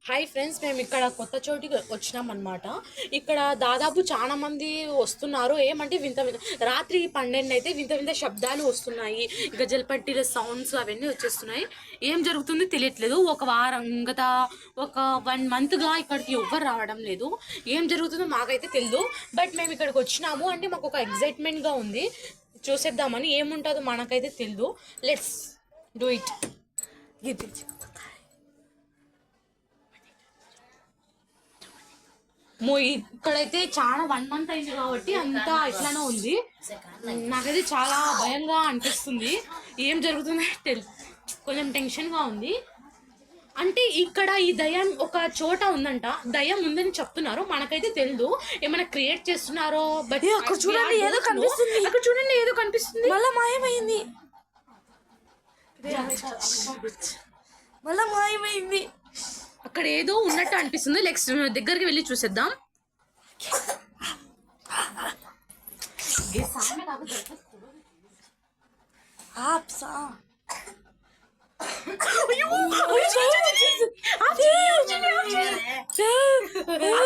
Hi friends, మేము ఇక్కడ కొత్త చోటికి వచ్చినాం అనమాట. ఇక్కడ దాదాపు చాలా మంది వస్తున్నారు. ఏమంటే వింత వింత రాత్రి 12 అయితే వింత వింత శబ్దాలు వస్తున్నాయి. గజల్ పట్టీల సౌండ్స్ అవన్నీ వచ్చేస్తున్నాయి. ఏం జరుగుతుంది తెలియట్లేదు. ఒక వారం గత ఒక 1 మంత్గా ఇక్కడికి ఎవ్వరు రావడం లేదు. ఏం జరుగుతుందో మాకైతే తెలియదు. బట్ మేము ఇక్కడికి వచ్చినాము అంటే మాకు ఒక ఎగ్జైట్మెంట్గా ఉంది. చూసేద్దామని. ఏముంటుందో మనకైతే తెలియదు. Let's do it. ఇక్కడైతే చాలా 1 మంత్ అయింది కాబట్టి అంతా ఇట్లానే ఉంది. నాకైతే చాలా భయంగా అనిపిస్తుంది. ఏం జరుగుతుందో కొంచెం టెన్షన్గా ఉంది. అంటే ఇక్కడ ఈ దయ్యం ఒక చోట ఉందంట. దయ్యం ఉందని చెప్తున్నారు, మనకైతే తెలియదు. ఏమైనా క్రియేట్ చేస్తున్నారో. బట్ అక్కడ చూడండి, ఏదో కనిపిస్తుంది. అక్కడ చూడండి, ఏదో కనిపిస్తుంది. మళ్ళా మాయమైంది. మళ్ళా మాయమైంది. అక్కడ ఏదో ఉన్నట్టు అనిపిస్తుంది. దగ్గరికి వెళ్ళి చూసేద్దాం.